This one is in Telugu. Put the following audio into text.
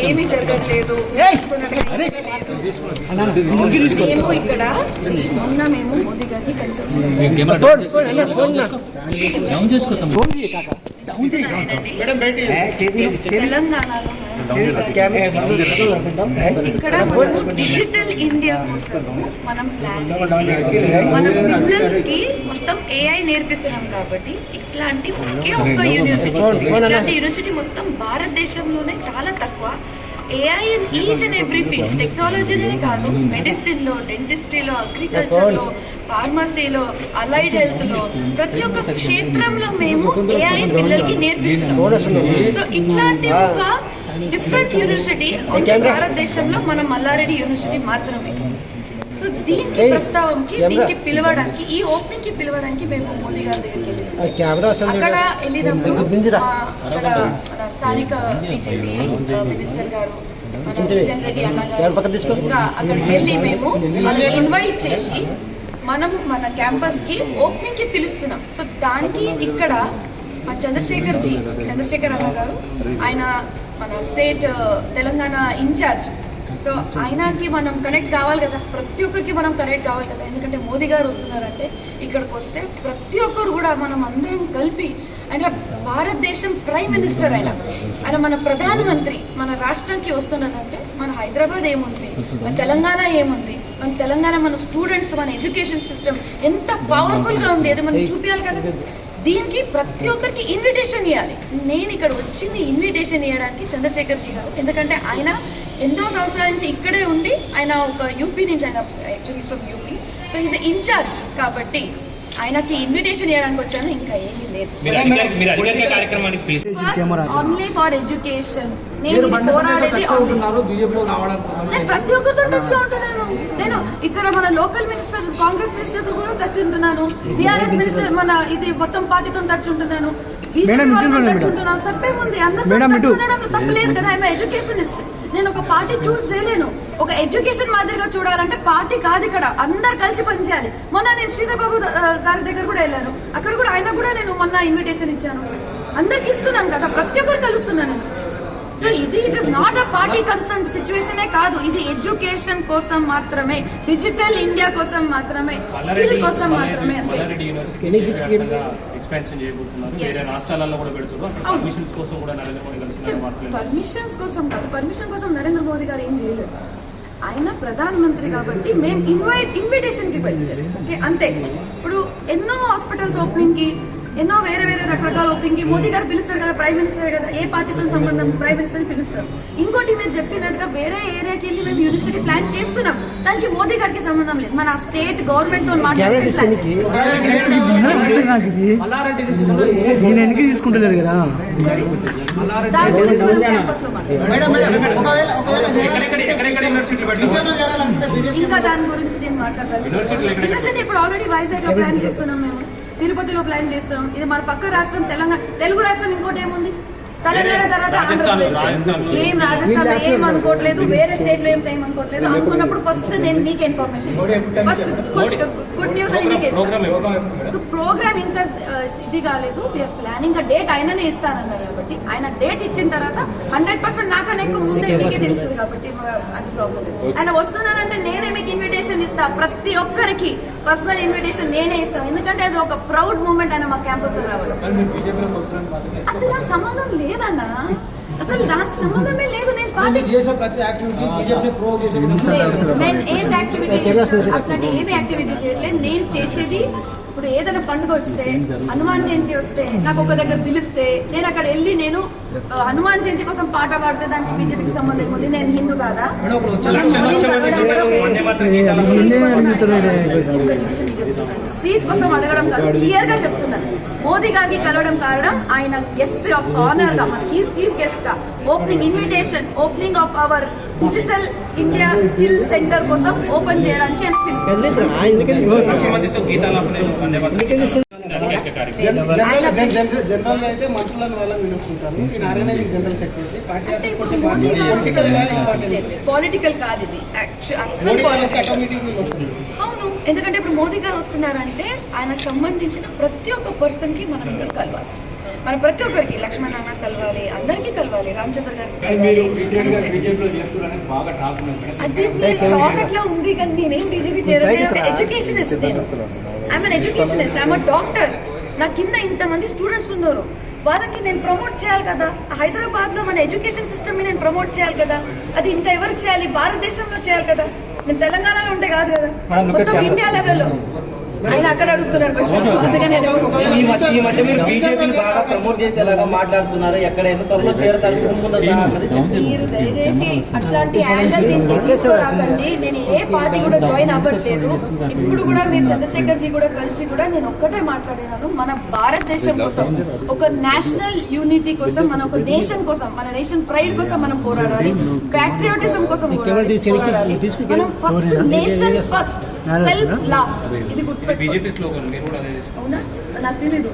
ఏమి జరగట్లేదు. మేము ఇక్కడ మొన్న మేము మోదీ గారిని కలిసి తెలంగాణలో ఇక్కడ డిజిటల్ ఇండియా కోసం మనం ప్లాన్ మన పిల్లలకి మొత్తం ఏఐ నేర్పిస్తున్నాం కాబట్టి ఇట్లాంటి ఒకే ఒక్క యూనివర్సిటీ మొత్తం భారతదేశంలోనే చాలా తక్కువ. AI in each and every field, టెక్నాలజీనే కాదు, మెడిసిన్ లో, డెంటిస్ట్రీలో, అగ్రికల్చర్ లో, ఫార్మసీలో, అలైడ్ హెల్త్ లో, ప్రతి ఒక్క క్షేత్రంలో మేము ఏఐ పిల్లలకి నేర్పిస్తున్నాం. సో ఇట్లాంటి ఒక డిఫరెంట్ యూనివర్సిటీ భారతదేశంలో మన మల్లారెడ్డి యూనివర్సిటీ మాత్రమే. సో దీనికి ప్రస్తావంకి, దీనికి పిలవడానికి, ఈ ఓపెనింగ్ కి పిలవడానికి మేము మోదీ గారి దగ్గరికి వెళ్ళాము. అక్కడ వెళ్ళినప్పుడు అక్కడ మన స్థానిక బీజేపీ మినిస్టర్ గారు, మన కిషన్ రెడ్డి అన్న గారు, ఇంకా అక్కడికి వెళ్ళి మేము వాళ్ళని ఇన్వైట్ చేసి మనము మన క్యాంపస్ కి ఓపెనింగ్ కి పిలుస్తున్నాం. సో దానికి ఇక్కడ మా చంద్రశేఖర్ అన్న గారు, ఆయన మన స్టేట్ తెలంగాణ ఇన్ఛార్జ్. సో ఆయనకి మనం కనెక్ట్ కావాలి కదా, ప్రతి ఒక్కరికి మనం కనెక్ట్ కావాలి కదా. ఎందుకంటే మోదీ గారు వస్తున్నారంటే ఇక్కడికి వస్తే ప్రతి ఒక్కరు కూడా మనం అందరం కలిపి, అంటే భారతదేశం ప్రైమ్ మినిస్టర్ ఆయన మన ప్రధానమంత్రి మన రాష్ట్రానికి వస్తున్నారంటే మన హైదరాబాద్ ఏముంది, మన తెలంగాణ ఏముంది, మన తెలంగాణ మన స్టూడెంట్స్, మన ఎడ్యుకేషన్ సిస్టమ్ ఎంత పవర్ఫుల్ గా ఉంది, అది మనం చూపించాలి కదా. దీనికి ప్రతి ఒక్కరికి ఇన్విటేషన్ ఇవ్వాలి. నేను ఇక్కడ వచ్చింది ఇన్విటేషన్ ఇవ్వడానికి చంద్రశేఖర్ జీ గారు. ఎందుకంటే ఆయన ఎన్నో సంవత్సరాల నుంచి ఇక్కడే ఉండి, ఆయన ఒక యూపీ నుంచి, ఆయన actually from UP, so is incharge కాబట్టి ఆయనకి ఇన్విటేషన్ ఇవ్వడానికి వచ్చాను, ఇంకా ఏమీ లేదు. Only for education. నేను పోరాడేది నేను ప్రతి ఒక్కరితో టచ్ లో ఉంటున్నాను. నేను ఇక్కడ మన లోకల్ మినిస్టర్, కాంగ్రెస్ మినిస్టర్ తో కూడా టచ్ ఉంటున్నాను, బీఆర్ఎస్ మినిస్టర్ మన ఇది మొత్తం పార్టీతో టచ్ ఉంటున్నాను, బీజేపీ వాళ్ళతో టచ్ ఉంటున్నాను. తప్పేముంది, అందరితో టచ్ ఉండడంలో తప్పలేదు కదా. I'm educationist. నేను ఒక పార్టీ చూస్ చేయలేను. ఒక ఎడ్యుకేషన్ మాదిరిగా చూడాలంటే పార్టీ కాదు, ఇక్కడ అందరు కలిసి పనిచేయాలి. మొన్న నేను శ్రీధర్ బాబు గారి దగ్గర కూడా వెళ్ళాను, అక్కడ కూడా ఆయన కూడా నేను మొన్న ఇన్విటేషన్ ఇచ్చాను. అందరికి ఇస్తున్నాను కదా, ప్రతి ఒక్కరు కలుస్తున్నాను. సో ఇది it is not a party concern సిచ్యువేషనే కాదు, ఇది ఎడ్యుకేషన్ కోసం మాత్రమే, డిజిటల్ ఇండియా కోసం మాత్రమే, స్కిల్ కోసం మాత్రమే. పర్మిషన్స్ కోసం కాదు, పర్మిషన్ కోసం నరేంద్ర మోదీ గారు ఏం చేయలేదు. ఆయన ప్రధానమంత్రి కాబట్టి మేము ఇన్విటేషన్ కి పెట్టారు, అంతే. ఇప్పుడు ఎన్నో హాస్పిటల్స్ ఓపెనింగ్ కి, ఎన్నో వేరే రకరకాల ఓపెనింగ్ కి మోదీ గారు పిలుస్తారు కదా, ప్రైమ్ మినిస్టర్ కదా, ఏ పార్టీతో సంబంధం, ప్రైమ్ మినిస్టర్ పిలుస్తారు. ఇంకోటి మీరు చెప్పినట్టుగా వేరే ఏరియాకి వెళ్ళి మేము యూనివర్సిటీ ప్లాన్ చేస్తున్నాం, దానికి మోదీ గారికి సంబంధం లేదు. మన స్టేట్ గవర్నమెంట్ తో మాట్లాడుతున్నాం. ఇంకా దాని గురించి నేను మాట్లాడతాను. యూనివర్సిటీ ఇప్పుడు ఆల్రెడీ వైజాగ్ లో ప్లాన్ చేస్తున్నాం, మేము తిరుపతిలో ప్లాన్ చేస్తున్నాం. ఇది మన పక్క రాష్ట్రం తెలంగాణ, తెలుగు రాష్ట్రం ఇంకోటి ఏముంది, తెలంగాణ తర్వాత ఆంధ్రప్రదేశ్. ఏం రాజస్థాన్ లో ఏం అనుకోవట్లేదు, వేరే స్టేట్ లో ఏం అనుకోవట్లేదు. అనుకున్నప్పుడు ఫస్ట్ నేను మీకు ఇన్ఫర్మేషన్, ఫస్ట్ గుడ్ న్యూస్ అని మీకు ఇస్తాను. ఇప్పుడు ప్రోగ్రామ్ ఇంకా ఇది కాలేదు, వీఆర్ ప్లానింగ్ ఆ డేట్ ఆయననే ఇస్తానన్నారు కాబట్టి, ఆయన డేట్ ఇచ్చిన తర్వాత 100% నాకన్నా ఎక్కువ ముందే మీకే తెలుస్తుంది కాబట్టి అది ప్రాబ్లం లేదు. ఆయన వస్తున్నారంటే నేనే మీకు ఇన్విటేషన్ ఇస్తా, ప్రతి ఒక్కరికి పర్సనల్ ఇన్విటేషన్ నేనే ఇస్తాను. ఎందుకంటే అది ఒక ప్రౌడ్ మూమెంట్ ఆయన మా క్యాంపస్ లో రావడం. అది నాకు సంబంధం లేదన్నా, అసలు దానికి సంబంధమే లేదు. నేను ఏం యాక్టివిటీ అట్లాంటి ఏమి యాక్టివిటీ చేయట్లేదు. నేను చేసేది ఇప్పుడు ఏదైనా పండుగ వస్తే, హనుమాన్ జయంతి వస్తే, నాకు ఒక దగ్గర పిలిస్తే నేను అక్కడ వెళ్ళి నేను హనుమాన్ జయంతి కోసం పాట పాడితే దానికి బీజేపీకి సంబంధం ఉంది. నేను హిందూ కాదా? సీట్ కోసం అడగడం కాదు, క్లియర్ గా చెప్తున్నాను. మోదీ గారికి కలవడం కారణం ఆయన గెస్ట్ ఆఫ్ ఆనర్ గా, మన చీఫ్ గెస్ట్ గా opening invitation, opening of our digital India skill centre కోసం ఓపెన్ చేయడానికి అని పిలుస్తారు. జనరల్ గా అయితే మంత్రులను వాళ్ళని వినుకుంటారు. ఈ ఆర్గనైజింగ్ జనరల్ సెక్రటరీ పార్టీ అంటే ఇప్పుడు కొంచెం మోదీ గారు పొలిటికల్ పాలిటికల్ కాదు ఇది అసలు అవును. ఎందుకంటే ఇప్పుడు మోదీ గారు వస్తున్నారంటే ఆయనకు సంబంధించిన ప్రతి ఒక్క పర్సన్ కి మనం అందరం కలవాలి. మన ప్రతి ఒక్కరికి లక్ష్మణ్ అన్న కలవాలి, అందరికీ కలవాలి, రామచంద్ర గారికి అది టాక్ అట్లా ఉంది. కానీ నేనేం బీజేపీ చేయాలి, ఎడ్యుకేషనిస్ట్. నేను ఐఎమ్ ఎడ్యుకేషనిస్ట్, ఐఎమ్ డాక్టర్. నా కింద ఇంతమంది స్టూడెంట్స్ ఉన్నారు, వాళ్ళకి నేను ప్రమోట్ చేయాలి కదా. హైదరాబాద్ లో మన ఎడ్యుకేషన్ సిస్టమ్ ని నేను ప్రమోట్ చేయాలి కదా. అది ఇంకా ఎవరికి చేయాలి? భారతదేశంలో చేయాలి కదా. నేను తెలంగాణలో ఉంటే కాదు కదా, మొత్తం ఇండియా లెవెల్లో. ఆయన అక్కడ అడుగుతున్నారు క్వశ్చన్, అందుకని ఈ మధ్య మీరు బీజేపీని బాగా ప్రమోట్ చేసేలాగా మాట్లాడుతున్నారు. ఎక్కడైనా త్వరలో చేరతారు. మీరు దయచేసి అట్లాంటి యాంగిల్ దీనికి తీసుకురాకండి. నేను ఏ పార్టీ కూడా జాయిన్ అవ్వట్లేదు. ఇప్పుడు కూడా మీరు చంద్రశేఖర్ జీ కూడా కలిసి కూడా నేను ఒక్కటే మాట్లాడినాను. మన భారతదేశం కోసం, ఒక నేషనల్ యూనిటీ కోసం, మన ఒక నేషన్ కోసం, మన నేషన్ ప్రైడ్ కోసం మనం పోరాడాలి. ప్యాట్రియాటిజం కోసం పోరాడాలి. మనం first nation first, self last. ఇది గుర్తుపెట్టుకోండి. అవునా? నాకు తెలీదు.